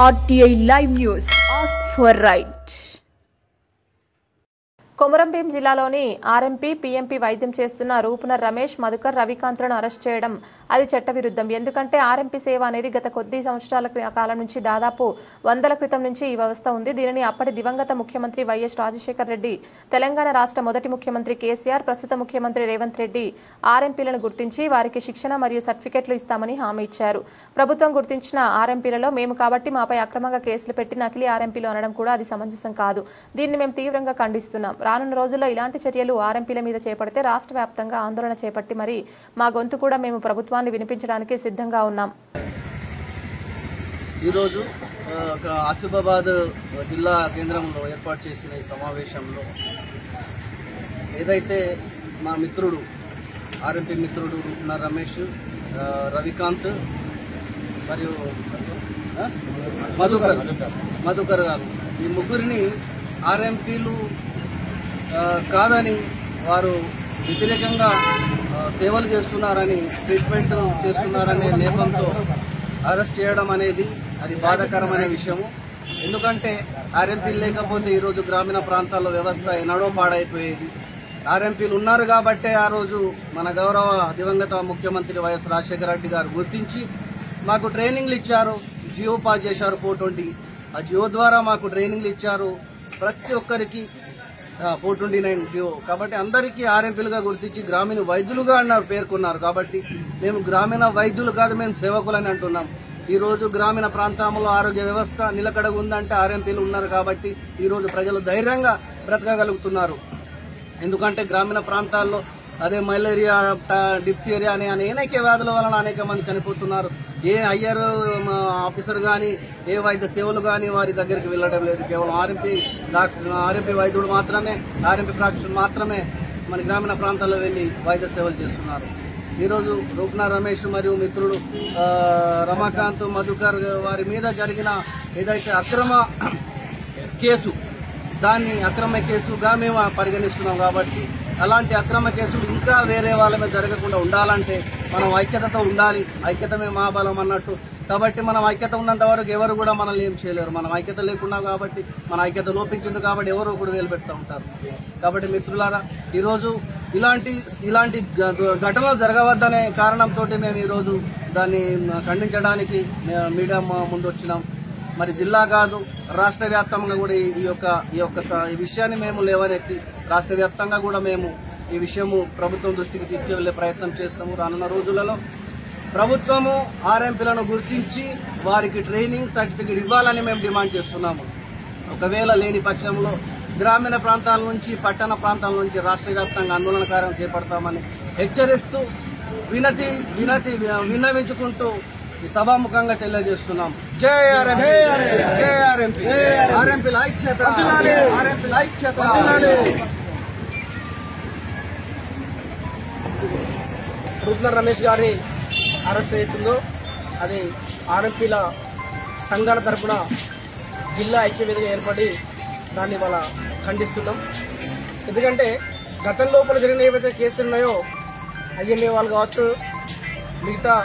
RTI Live News. Ask for right. Komaram Bheem జిల్లాలోని RMP PMP వైద్యం చేస్తున్న రూపునర్ రమేష్, మధుకర్, రవికాంత్లను అరెస్ట్ చేయడం అది చట్టవిరుద్ధం. ఎందుకంటే ఆర్ఎంపీ సేవ అనేది గత కొద్ది సంవత్సరాల కాలం నుంచి దాదాపు 100ల క్రితం నుంచి ఈ వ్యవస్థ ఉంది. దీనిని అప్పటి దివంగత ముఖ్యమంత్రి వైఎస్ రాజశేఖర్ రెడ్డి, తెలంగాణ రాష్ట్ర మొదటి ముఖ్యమంత్రి కేసీఆర్, ప్రస్తుత ముఖ్యమంత్రి రేవంత్ రెడ్డి ఆర్ఎంపీలను గుర్తించి వారికి శిక్షణ మరియు సర్టిఫికెట్లు ఇస్తామని హామీ ఇచ్చారు. ప్రభుత్వం గుర్తించిన ఆర్ఎంపీలలో మేము కాబట్టి మాపై అక్రమంగా కేసులు పెట్టి నకిలీ ఆర్ఎంపీలు అనడం కూడా అది సమంజసం కాదు. దీన్ని మేము తీవ్రంగా ఖండిస్తున్నాం. రానున్న రోజుల్లో ఇలాంటి చర్యలు ఆర్ఎంపీల మీద చేపడితే రాష్ట్ర వ్యాప్తంగా ఆందోళన చేపట్టి మరి మా గొంతు కూడా మేము ప్రభుత్వాన్ని వినిపించడానికి సిద్ధంగా ఉన్నాం. ఈరోజు ఆసిఫాబాద్ జిల్లా కేంద్రంలో ఏర్పాటు చేసిన ఈ సమావేశంలో ఏదైతే మా మిత్రుడు ఆర్ఎంపీ మిత్రుడు రూపునర్ రమేష్, రవికాంత్ మరియు మధుకర్ గారు ఈ ముగ్గురిని ఆర్ఎంపీలు కాదని, వారు వ్యతిరేకంగా సేవలు చేస్తున్నారని, ట్రీట్మెంట్ చేస్తున్నారనే నేపంతో అరెస్ట్ చేయడం అనేది అది బాధాకరమైన విషయము. ఎందుకంటే ఆర్ఎంపీలు లేకపోతే ఈరోజు గ్రామీణ ప్రాంతాల్లో వ్యవస్థ ఎన్నడో పాడైపోయేది. ఆర్ఎంపీలు ఉన్నారు కాబట్టే ఆ రోజు మన గౌరవ దివంగత ముఖ్యమంత్రి వైఎస్ రాజశేఖర రెడ్డి గారు గుర్తించి మాకు ట్రైనింగ్లు ఇచ్చారు. జియో పాస్ చేశారు 420. ఆ జియో ద్వారా మాకు ట్రైనింగ్లు ఇచ్చారు. ప్రతి ఒక్కరికి 429 జియో కాబట్టి అందరికీ ఆర్ఎంపీలుగా గుర్తించి గ్రామీణ వైద్యులుగా అన్నారు పేర్కొన్నారు. కాబట్టి మేము గ్రామీణ వైద్యులు కాదు, మేము సేవకులని అంటున్నాం. ఈ రోజు గ్రామీణ ప్రాంతంలో ఆరోగ్య వ్యవస్థ నిలకడగా ఉందంటే ఆర్ఎంపీలు ఉన్నారు కాబట్టి ఈ రోజు ప్రజలు ధైర్యంగా బ్రతకగలుగుతున్నారు. ఎందుకంటే గ్రామీణ ప్రాంతాల్లో అదే మలేరియా, డిప్తీరియా అనే అనేక వ్యాధుల వలన అనేక మంది చనిపోతున్నారు. ఏ హయ్యర్ ఆఫీసర్ కానీ, ఏ వైద్య సేవలు కానీ వారి దగ్గరికి వెళ్ళడం లేదు. కేవలం ఆర్ఎంపీ వైద్యుడు మాత్రమే, ఆర్ఎంపీ ప్రాక్టీషన్ మాత్రమే మన గ్రామీణ ప్రాంతాల్లో వెళ్లి వైద్య సేవలు చేస్తున్నారు. ఈరోజు రూపునర్ రమేష్ మరియు మిత్రుడు రమాకాంత్, మధుకర్ వారి మీద జరిగిన ఏదైతే అక్రమ కేసు, దాన్ని అక్రమ కేసుగా మేము పరిగణిస్తున్నాం. కాబట్టి అలాంటి అక్రమ కేసులు ఇంకా వేరే వాళ్ళ మీద జరగకుండా ఉండాలంటే మనం ఐక్యతతో ఉండాలి. ఐక్యతమే మహాబలం అన్నట్టు. కాబట్టి మనం ఐక్యత ఉన్నంత వరకు ఎవరు కూడా మనల్ని ఏం చేయలేరు. మనం ఐక్యత లేకున్నాం కాబట్టి, మన ఐక్యత లోపించింది కాబట్టి ఎవరు కూడా వేలు పెడుతూ ఉంటారు. కాబట్టి మిత్రులారా, ఈరోజు ఇలాంటి ఘటనలు జరగవద్దనే కారణంతో మేము ఈరోజు దాన్ని ఖండించడానికి మీడియా ముందు వచ్చినాం. మరి జిల్లా కాదు, రాష్ట్ర వ్యాప్తంగా కూడా ఈ విషయాన్ని మేము లేవనెత్తి రాష్ట్ర వ్యాప్తంగా కూడా మేము ఈ విషయము ప్రభుత్వం దృష్టికి తీసుకువెళ్లే ప్రయత్నం చేస్తాము. రానున్న రోజులలో ప్రభుత్వము ఆర్ఎంపీలను గుర్తించి వారికి ట్రైనింగ్ సర్టిఫికేట్ ఇవ్వాలని మేము డిమాండ్ చేస్తున్నాము. ఒకవేళ లేని పక్షంలో గ్రామీణ ప్రాంతాల నుంచి, పట్టణ ప్రాంతాల నుంచి రాష్ట్ర వ్యాప్తంగా ఆందోళన కార్యం చేపడతామని హెచ్చరిస్తూ విన్నవించుకుంటూ ఈ సభాముఖంగా తెలియజేస్తున్నాం. జై ఆర్ఎంపీ, జై ఆర్ఎంపీ, ఆర్ఎంపీ ఐక్యత, ఆర్ఎంపీ ఐక్యత. రూపునర్ రమేష్ గారిని అరెస్ట్ అవుతుందో అది ఆర్ఎంపీల సంఘాల తరఫున జిల్లా ఐక్యవేదిక ఏర్పడి దాన్ని వాళ్ళ ఖండిస్తున్నాం. ఎందుకంటే గతం లోపల జరిగిన ఏవైతే కేసులు ఉన్నాయో ఐఎంఏ వాళ్ళు కావచ్చు, మిగతా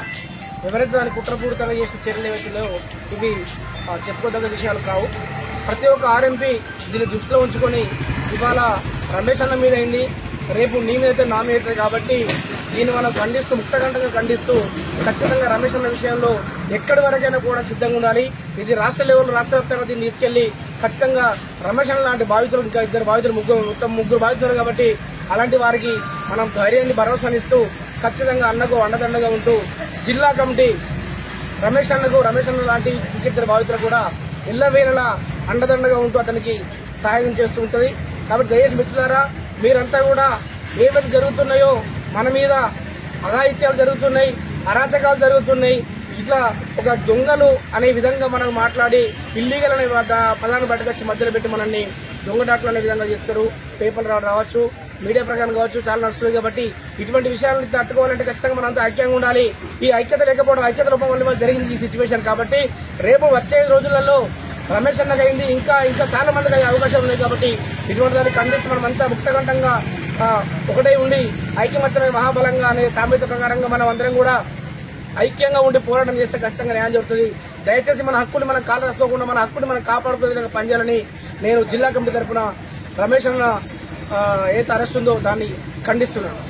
ఎవరైతే దాన్ని కుట్రపూరితంగా చేసిన చర్యలు ఏవైతున్నాయో ఇవి చెప్పుకోదగ్గ విషయాలు కావు. ప్రతి ఒక్క ఆర్ఎంపీ దీన్ని దృష్టిలో ఉంచుకొని ఇవాళ రమేష్ అన్న మీద అయింది, రేపు నీ మీద నా మీద అవుతుంది. కాబట్టి దీన్ని మనం ఖండిస్తూ, ముక్తకంఠంగా ఖండిస్తూ ఖచ్చితంగా రమేష్ అన్న విషయంలో ఎక్కడి వరకైనా కూడా సిద్ధంగా ఉండాలి. ఇది రాష్ట్ర లెవెల్లో, రాష్ట్ర వ్యాప్తంగా దీన్ని తీసుకెళ్లి ఖచ్చితంగా రమేష్ అన్న లాంటి బాధితులు, ఇంకా ఇద్దరు బాధితులు, ముగ్గురు బాధితులు కాబట్టి అలాంటి వారికి మనం ధైర్యాన్ని, భరోసానిస్తూ ఖచ్చితంగా అన్నకు అండదండగా ఉంటూ జిల్లా కమిటీ రమేష్ అన్న లాంటి ఇంకిద్దరు బాధితులు కూడా ఎల్లవేళలా అండదండగా ఉంటూ అతనికి సహాయం చేస్తూ ఉంటుంది. కాబట్టి దయచేసి మిత్రులారా, మీరంతా కూడా ఏవైతే జరుగుతున్నాయో మన మీద అఘాయిత్యాలు జరుగుతున్నాయి, అరాచకాలు జరుగుతున్నాయి, ఇట్లా ఒక దొంగలు అనే విధంగా మనం మాట్లాడి ఇల్లీగల్ అనే పదాన్ని పట్టుకొచ్చి మధ్యలో పెట్టి మనల్ని దొంగడాట్లు అనే విధంగా చేస్తారు. పేపర్లు రావచ్చు, మీడియా ప్రకారం కావచ్చు, చాలా నడుస్తుంది. కాబట్టి ఇటువంటి విషయాలను తట్టుకోవాలంటే ఖచ్చితంగా మనం అంతా ఐక్యంగా ఉండాలి. ఈ ఐక్యత లేకపోవడం, ఐక్యత రూపం వల్ల జరిగింది ఈ సిచ్యువేషన్. కాబట్టి రేపు వచ్చే రోజులలో రమేష్ అన్నకి అయింది, ఇంకా చాలా మందికి అయ్యే అవకాశాలు ఉన్నాయి. కాబట్టి ఇటువంటి దాన్ని ఖండిస్తూ మనం అంతా ముక్తకంఠంగా ఒకటే ఉండి ఐక్యమత్యమే మహాబలంగా అనే సామెత ప్రకారంగా మనం అందరం కూడా ఐక్యంగా ఉండి పోరాటం చేస్తే ఖచ్చితంగా న్యాయం జరుగుతుంది. దయచేసి మన హక్కుని మనం కాలు రాసుకోకుండా మన హక్కుని మనం కాపాడుకునే విధంగా పనిచేయాలని నేను జిల్లా కమిటీ తరఫున రమేష్ అన్న ఏదైతే అరెస్ట్ ఉందో దాన్ని ఖండిస్తున్నాను.